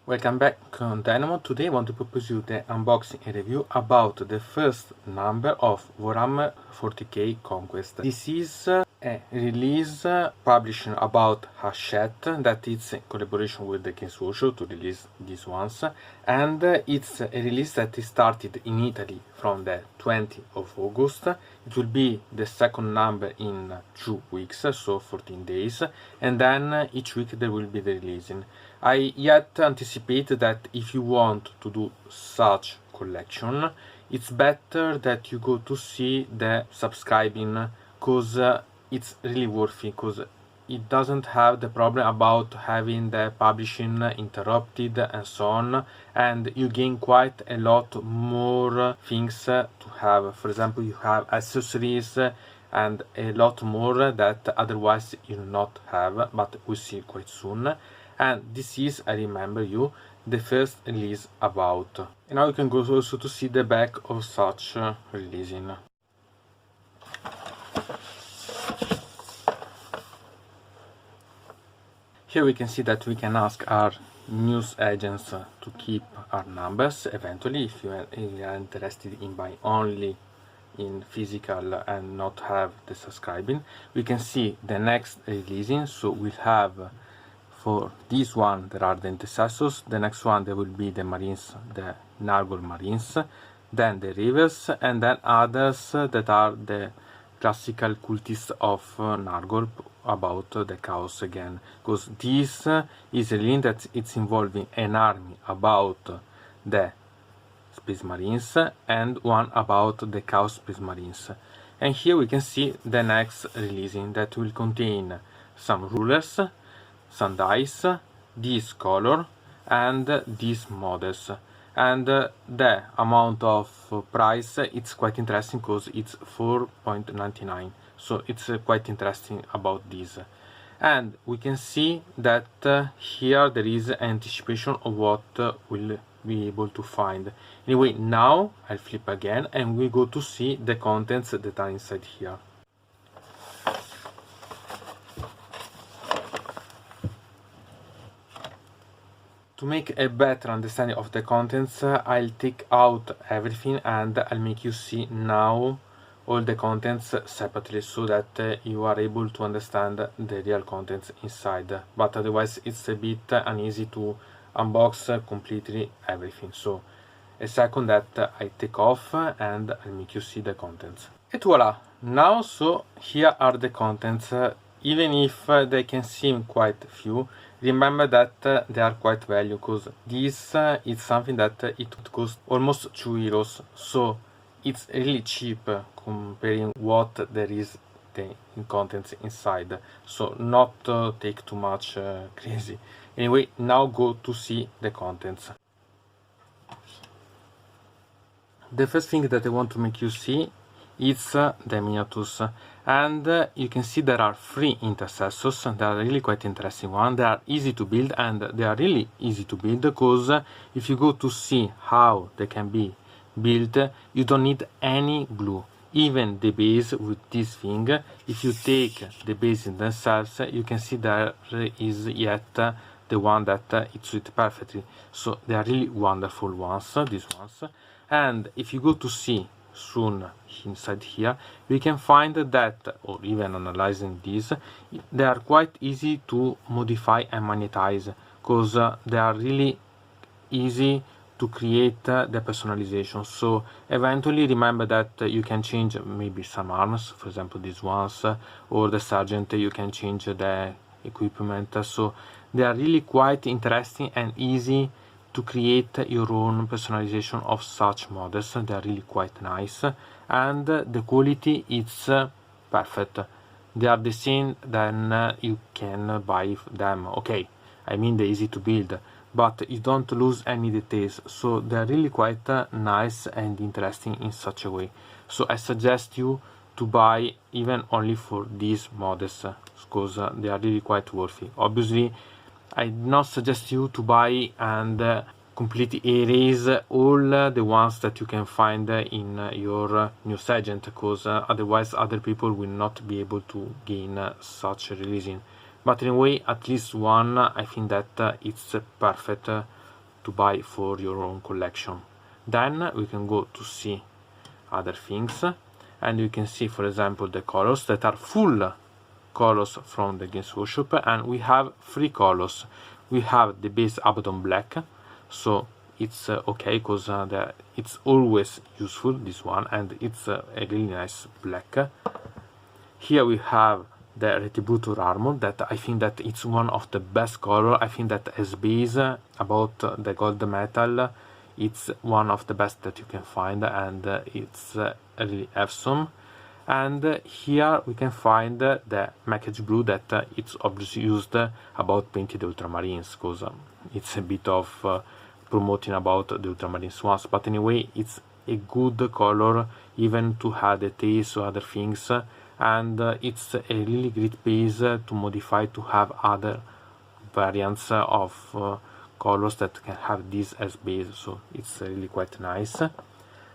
Welcome back on deynonmod. Today I want to propose you the unboxing and review about the first number of Warhammer 40k Conquest. This is a release published about Hachette, that it's in collaboration with the Games Workshop to release these ones, and it's a release that is started in Italy from the 20th of August. It will be the second number in 2 weeks, so 14 days, and then each week there will be the releasing. I yet anticipate that if you want to do such collection, it's better that you go to see the subscribing, because it's really worthy, because it doesn't have the problem about having the publishing interrupted and so on, and you gain quite a lot more things to have. For example, you have accessories and a lot more that otherwise you will not have, but we'll see quite soon. And this is, I remember you, the first release about. And now you can go also to see the back of such releasing. Here we can see that we can ask our news agents to keep our numbers eventually, if you are interested in buying only in physical and not have the subscribing. We can see the next releasing, so we'll have for this one there are the intercessors, the next one there will be the marines, the Nargol marines, then the rivers, and then others that are the classical cultists of Nargol, about the chaos again, because this is a link that it's involving an army about the Space Marines and one about the Chaos Space Marines. And here we can see the next releasing that will contain some rulers, some dice, this color, and these models. And the amount of price, it's quite interesting because it's 4.99, so it's quite interesting about this. And we can see that here there is anticipation of what we'll be able to find. Anyway, now I'll flip again and we go to see the contents that are inside here. To make a better understanding of the contents, I'll take out everything and I'll make you see now all the contents separately, so that you are able to understand the real contents inside. But otherwise it's a bit uneasy to unbox completely everything. So a second that I take off and I'll make you see the contents. And voila! Now, so here are the contents. Even if they can seem quite few, remember that they are quite valuable, because this is something that it costs almost 2 euros, so it's really cheap comparing what there is the contents inside. So not take too much crazy. Anyway, now go to see the contents. The first thing that I want to make you see is the miniatures, and you can see there are 3 intercessors. They are really quite interesting one. They are easy to build, and they are really easy to build because if you go to see how they can be built, you don't need any glue. Even the base with this thing, if you take the base in themselves, you can see there is yet the one that it suits perfectly. So they are really wonderful ones, these ones. And if you go to see soon inside here, we can find that, or even analyzing this, they are quite easy to modify and magnetize, because they are really easy to create the personalization. So eventually remember that you can change maybe some arms, for example these ones, or the sergeant, you can change the equipment. So they are really quite interesting and easy to create your own personalization of such models. They are really quite nice, and the quality is perfect. They are the same then you can buy them. Okay, I mean they're easy to build, but you don't lose any details, so they're really quite nice and interesting in such a way. So I suggest you to buy even only for these models, because they are really quite worthy. Obviously I not suggest you to buy and completely erase all the ones that you can find in your news agent, because otherwise other people will not be able to gain such releasing. But anyway, at least one, I think that it's perfect to buy for your own collection. Then we can go to see other things, and you can see, for example, the colors that are full colors from the Games Workshop, and we have 3 colors. We have the base Abaddon black, so it's okay, because it's always useful, this one, and it's a really nice black. Here we have the Retributor armor, that I think that it's one of the best color. I think that as base about the gold metal, it's one of the best that you can find, and it's really awesome. And here we can find the Mackage blue, that it's obviously used about painting the Ultramarines, because it's a bit of promoting about the Ultramarines ones, but anyway, it's a good color even to have the taste or other things, and it's a really great base to modify, to have other variants of colors that can have this as base, so it's really quite nice.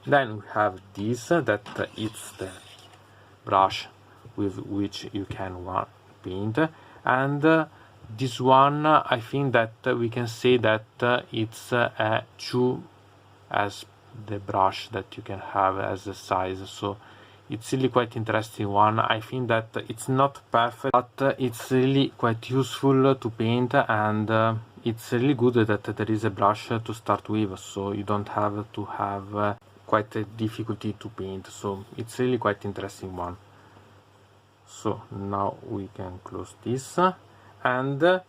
Then we have this, that it's the brush with which you can paint, and this one, I think that we can say that it's a 2 as the brush that you can have as a size, so it's really quite interesting one. I think that it's not perfect, but it's really quite useful to paint, and it's really good that there is a brush to start with, so you don't have to have quite a difficulty to paint, so it's really quite interesting one. So now we can close this, and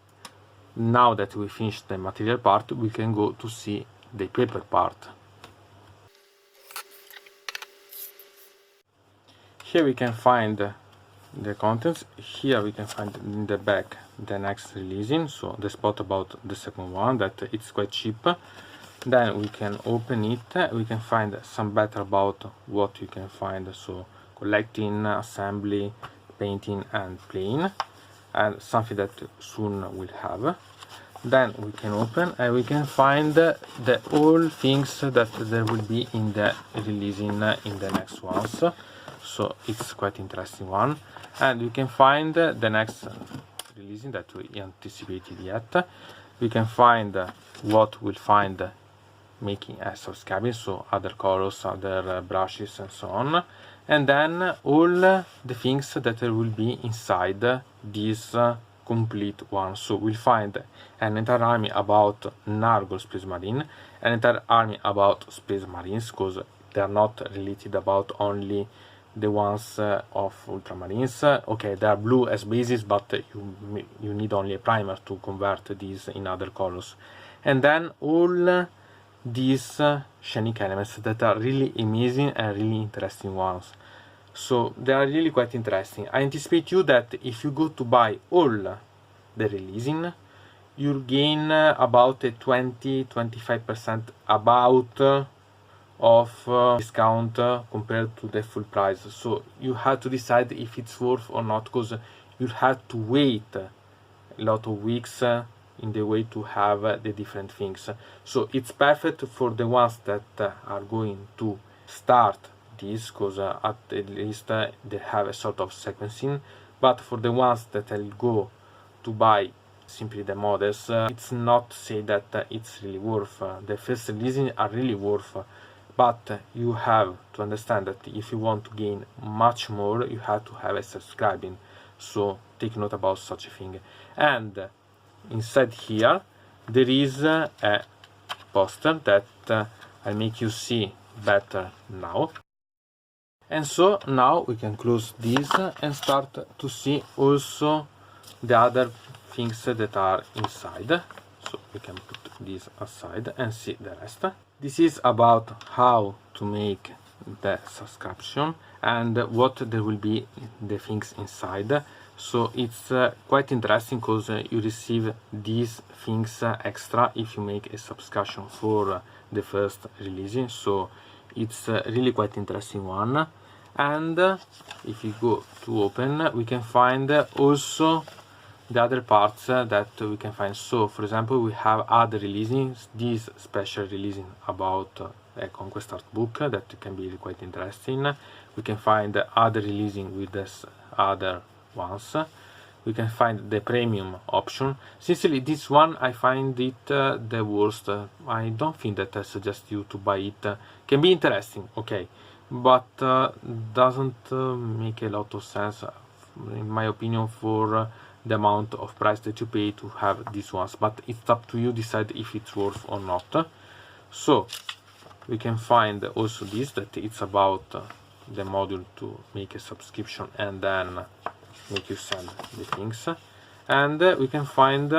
now that we finished the material part, we can go to see the paper part. Here we can find the contents. Here we can find in the back the next releasing, so the spot about the second one, that it's quite cheap. Then we can open it, we can find some better about what you can find, so collecting, assembly, painting and playing, and something that soon we'll have. Then we can open and we can find the all things that there will be in the releasing in the next ones, so it's quite interesting one. And we can find the next releasing that we anticipated yet. We can find what we'll find making a subscribing, so other colors, other brushes and so on, and then all the things that there will be inside this complete one. So we'll find an entire army about Nargol Space Marine, an entire army about Space Marines, because they are not related about only the ones of Ultramarines. Okay, they are blue as bases, but you need only a primer to convert these in other colors. And then all these Shanic elements that are really amazing and really interesting ones. So they are really quite interesting. I anticipate you that if you go to buy all the releasing, you'll gain about a 20-25% about of discount compared to the full price. So you have to decide if it's worth or not, because you have to wait a lot of weeks in the way to have the different things. So it's perfect for the ones that are going to start this, because at least they have a sort of sequencing. But for the ones that will go to buy simply the models, it's not say that it's really worth. The first releasing are really worth, but you have to understand that if you want to gain much more, you have to have a subscribing. So take note about such a thing. And inside here there is a poster that I'll make you see better now. And so now we can close this and start to see also the other things that are inside. So we can put this aside and see the rest. This is about how to make the subscription and what there will be the things inside. So it's quite interesting, because you receive these things extra if you make a subscription for the first releasing. So it's really quite interesting one. And if you go to open, we can find also the other parts that we can find. So for example, we have other releasings, this special releasing about a Conquest art book that can be really quite interesting. We can find other releasing with this other ones. we can find the premium option. Sincerely, this one I find it the worst. I don't think that I suggest you to buy it. Can be interesting, okay, but doesn't make a lot of sense, in my opinion, for the amount of price that you pay to have these ones. But it's up to you decide if it's worth or not. So we can find also this, that it's about the module to make a subscription and then make you send the things. And we can find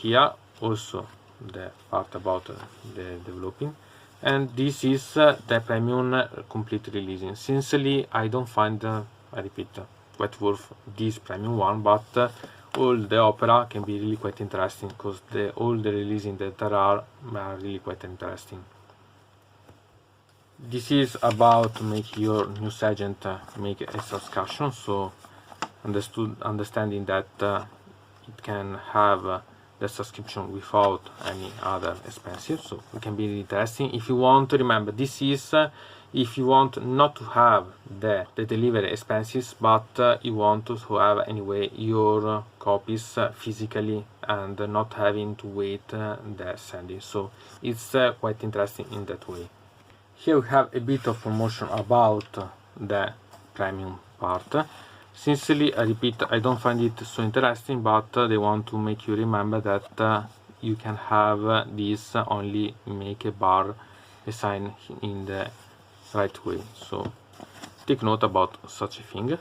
here also the part about the developing, and this is the premium complete releasing. Sincerely, I don't find, I repeat, quite worth this premium one, but all the opera can be really quite interesting, because all the releasing that there are really quite interesting. This is about to make your news agent make a subscription, so understanding that it can have the subscription without any other expenses, so it can be really interesting. If you want to remember, this is if you want not to have the delivery expenses, but you want to have anyway your copies physically and not having to wait the sending, so it's quite interesting in that way. Here we have a bit of promotion about the premium part. Sincerely, I repeat, I don't find it so interesting, but they want to make you remember that you can have this only make a bar, a sign in the right way. So take note about such a thing.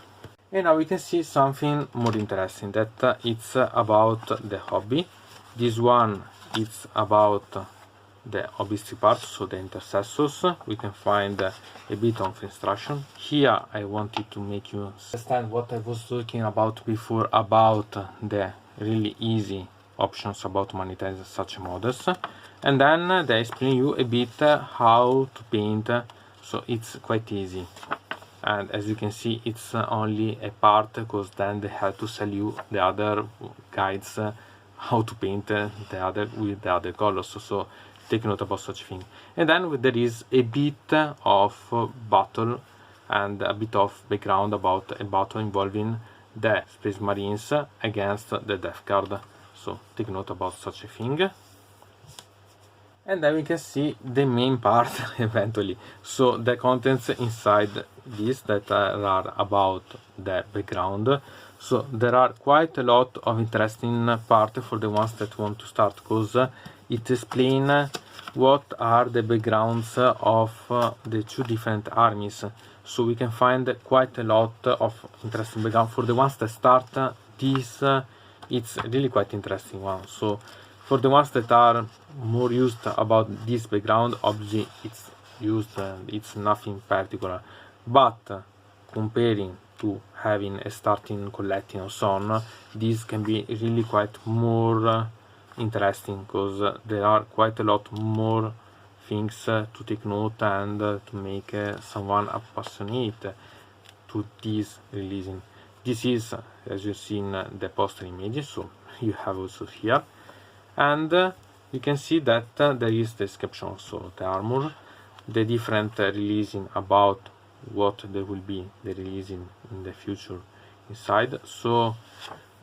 And now we can see something more interesting, that it's about the hobby. This one is about the hobbyistic part, so the intercessors. We can find a bit of instruction. Here I wanted to make you understand what I was talking about before, about the really easy options about monetize such models, and then they explain you a bit how to paint, so it's quite easy. And as you can see, it's only a part, because then they have to sell you the other guides how to paint the other with the other colors, so take note about such a thing. And then there is a bit of battle and a bit of background about a battle involving the Space Marines against the Death Guard, so take note about such a thing. And then we can see the main part eventually, so the contents inside this that are about the background. So there are quite a lot of interesting part for the ones that want to start, because it explains what are the backgrounds of the two different armies. So we can find quite a lot of interesting background for the ones that start this. It's really quite interesting one. So for the ones that are more used about this background, obviously it's used, it's nothing particular, but comparing to having a starting collecting or so on, this can be really quite more interesting, because there are quite a lot more things to take note and to make someone passionate to this releasing. This is, as you've seen, the poster images, so you have also here, and you can see that there is the description, so the armor, the different releasing about what there will be the releasing in the future inside. So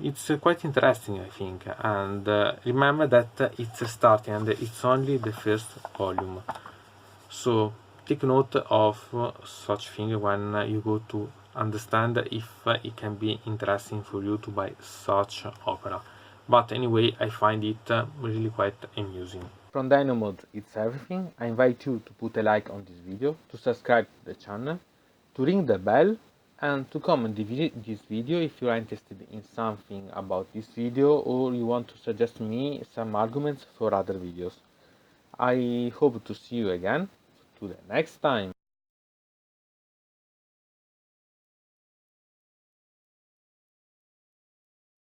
it's quite interesting, I think. And remember that it's starting and it's only the first volume, so take note of such thing when you go to understand if it can be interesting for you to buy such opera. But anyway, I find it really quite amusing. From deynonmod, it's everything. I invite you to put a like on this video, to subscribe to the channel, to ring the bell, and to comment this video if you are interested in something about this video, or you want to suggest me some arguments for other videos. I hope to see you again to the next time.